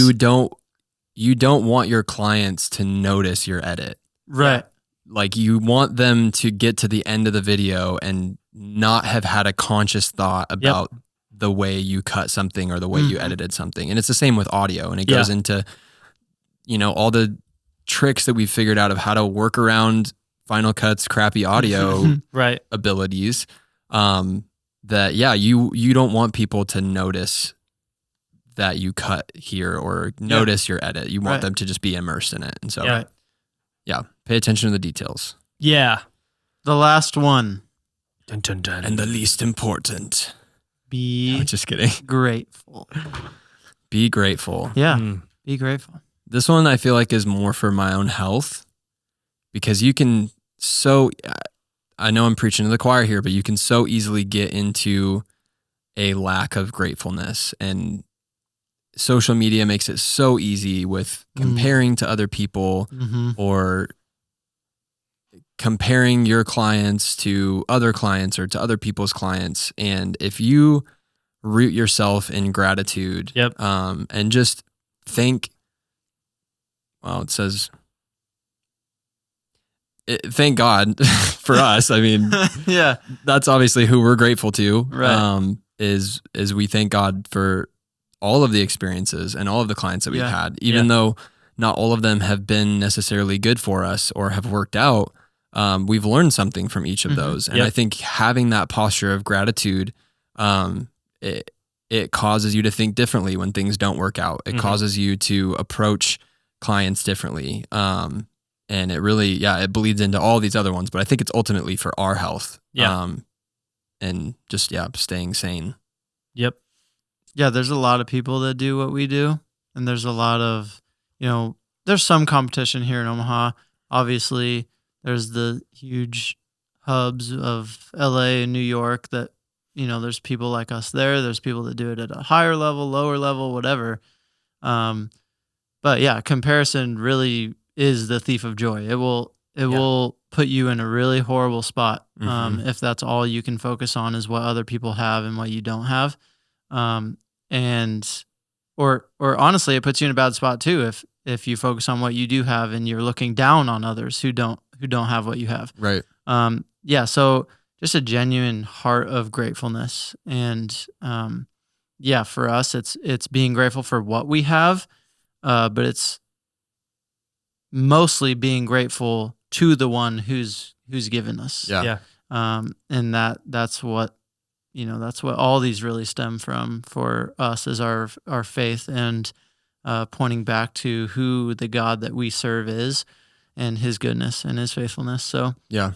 You don't want your clients to notice your edit. Right. Like you want them to get to the end of the video and not have had a conscious thought about the way you cut something or the way you edited something. And it's the same with audio. And it goes into, all the tricks that we've figured out of how to work around Final Cut's crappy audio abilities. That, you don't want people to notice that you cut here or notice your edit. You want them to just be immersed in it. And so, pay attention to the details. Yeah. The last one. Dun, dun, dun. And the least important. Be just kidding. Grateful. Be grateful. Yeah. Be grateful. This one I feel like is more for my own health, because you can I know I'm preaching to the choir here, but you can so easily get into a lack of gratefulness, and social media makes it so easy with comparing to other people or comparing your clients to other clients or to other people's clients. And if you root yourself in gratitude and just think, it says, thank God for us. I mean, that's obviously who we're grateful to, right? Is we thank God for all of the experiences and all of the clients that we've had, even though not all of them have been necessarily good for us or have worked out. We've learned something from each of those. And I think having that posture of gratitude, it causes you to think differently when things don't work out. It causes you to approach clients differently. And it really, it bleeds into all these other ones, but I think it's ultimately for our health. And just, staying sane. Yep. Yeah, there's a lot of people that do what we do, and there's a lot of, there's some competition here in Omaha. Obviously, there's the huge hubs of LA and New York that, there's people like us there. There's people that do it at a higher level, lower level, whatever. But yeah, comparison really is the thief of joy. It will put you in a really horrible spot if that's all you can focus on is what other people have and what you don't have. Or honestly, it puts you in a bad spot too if you focus on what you do have and you're looking down on others who don't have what you have. Right. So just a genuine heart of gratefulness, and for us it's being grateful for what we have, but it's mostly being grateful to the one who's given us. And that's what that's what all these really stem from for us, is our faith. And pointing back to who the God that we serve is and his goodness and his faithfulness. So, Yeah.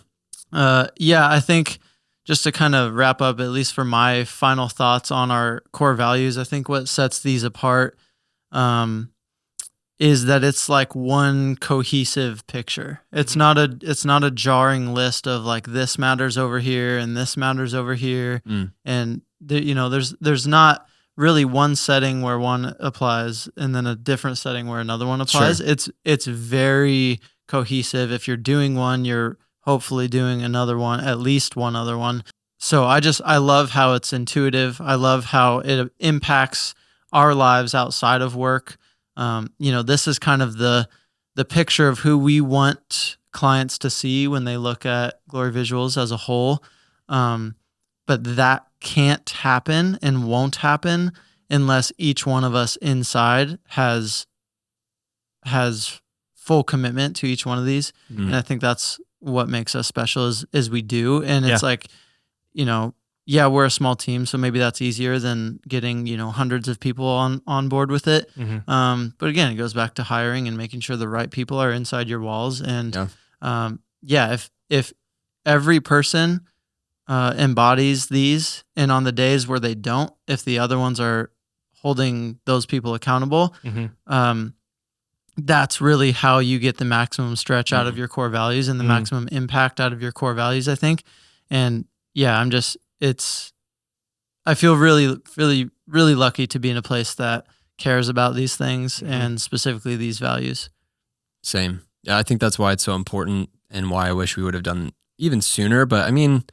I think just to kind of wrap up, at least for my final thoughts on our core values, I think what sets these apart is that it's like one cohesive picture. It's not a jarring list of like this matters over here and this matters over here, and there's not really one setting where one applies and then a different setting where another one applies. Sure. It's very cohesive. If you're doing one, you're hopefully doing another one, at least one other one. So I love how it's intuitive. I love how it impacts our lives outside of work. This is kind of the picture of who we want clients to see when they look at Glory Visuals as a whole. But that can't happen and won't happen unless each one of us inside has full commitment to each one of these. And I think that's what makes us special is we do. And it's like, we're a small team, so maybe that's easier than getting, hundreds of people on board with it. But again, it goes back to hiring and making sure the right people are inside your walls. And if every person embodies these, and on the days where they don't, if the other ones are holding those people accountable, that's really how you get the maximum stretch out of your core values and the maximum impact out of your core values, I think. And I feel really, really, really lucky to be in a place that cares about these things and specifically these values. Same. Yeah, I think that's why it's so important and why I wish we would have done even sooner. But I mean,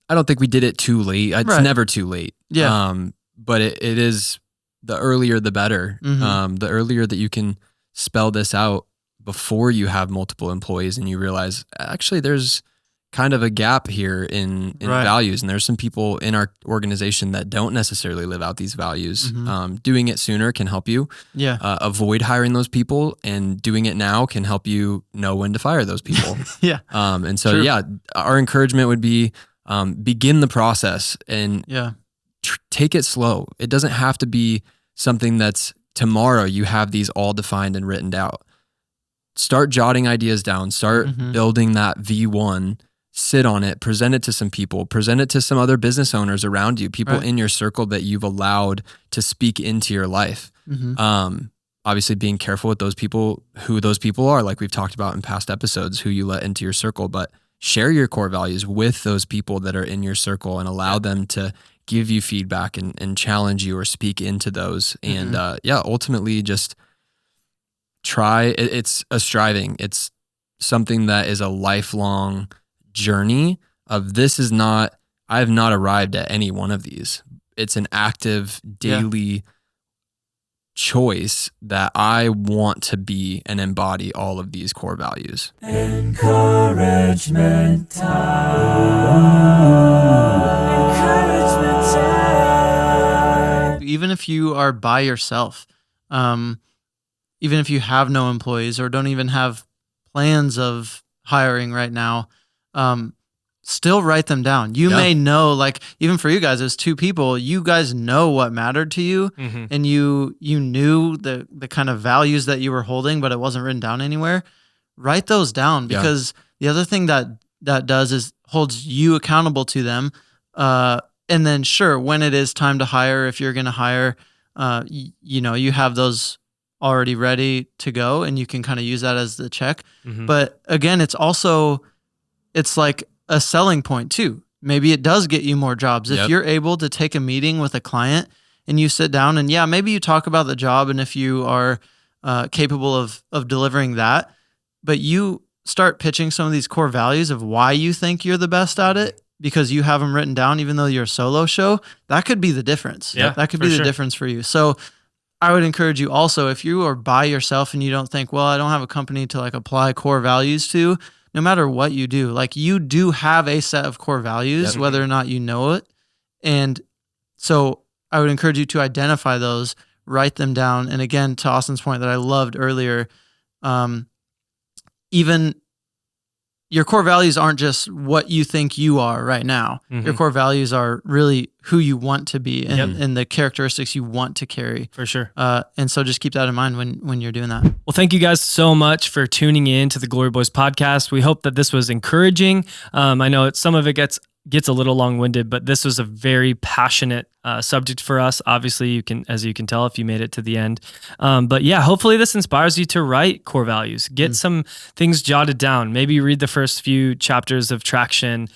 I don't think we did it too late. It's never too late. Yeah. But it is, the earlier the better. The earlier that you can spell this out before you have multiple employees and you realize actually there's kind of a gap here in values, and there's some people in our organization that don't necessarily live out these values. Doing it sooner can help you avoid hiring those people, and doing it now can help you know when to fire those people. And so our encouragement would be begin the process and take it slow. It doesn't have to be something that's tomorrow you have these all defined and written out. Start jotting ideas down, start building that V1, sit on it, present it to some people, present it to some other business owners around you, people in your circle that you've allowed to speak into your life. Obviously being careful with those people, who those people are, like we've talked about in past episodes, who you let into your circle, but share your core values with those people that are in your circle and allow them to give you feedback and challenge you or speak into those. And ultimately just try. It's a striving. It's something that is a lifelong journey of I have not arrived at any one of these. It's an active daily choice that I want to be and embody all of these core values. Encouragement time. Even if you are by yourself, even if you have no employees or don't even have plans of hiring right now, still write them down. You may know, like even for you guys as two people, you guys know what mattered to you, and you knew the kind of values that you were holding, but it wasn't written down anywhere. Write those down, because the other thing that does is holds you accountable to them. And then sure, when it is time to hire, if you're going to hire, you have those already ready to go and you can kind of use that as the check. But again, it's like a selling point too. Maybe it does get you more jobs. If you're able to take a meeting with a client and you sit down and maybe you talk about the job, and if you are capable of delivering that, but you start pitching some of these core values of why you think you're the best at it because you have them written down, even though you're a solo show, that could be the difference. That could be the difference for you. So I would encourage you also, if you are by yourself and you don't think, well, I don't have a company to like apply core values to, no matter what you do, like you do have a set of core values, whether or not you know it. And so I would encourage you to identify those, write them down. And again, to Austin's point that I loved earlier, even, your core values aren't just what you think you are right now. Your core values are really who you want to be and the characteristics you want to carry. For sure. And so just keep that in mind when you're doing that. Well, thank you guys so much for tuning in to the Glory Boys podcast. We hope that this was encouraging. I know some of it gets a little long-winded, but this was a very passionate subject for us. Obviously, as you can tell if you made it to the end. But yeah, hopefully this inspires you to write core values. Get some things jotted down. Maybe read the first few chapters of Traction.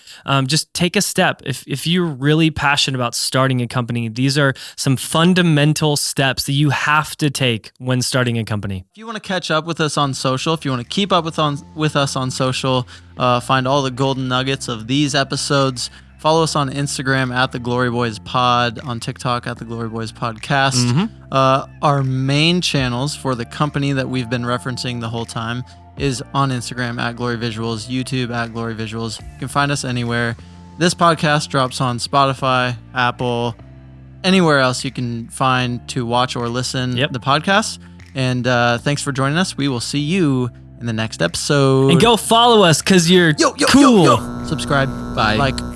Just take a step. If you're really passionate about starting a company, these are some fundamental steps that you have to take when starting a company. If you want to catch up with us on social, if you want to keep up with us on social, find all the golden nuggets of these episodes, follow us on Instagram at The Glory Boys Pod, on TikTok at The Glory Boys Podcast. Our main channels for the company that we've been referencing the whole time is on Instagram at Glory Visuals, YouTube at Glory Visuals. You can find us anywhere. This podcast drops on Spotify, Apple, anywhere else you can find to watch or listen the podcast. And thanks for joining us. We will see you in the next episode. And go follow us because you're cool. Subscribe, like.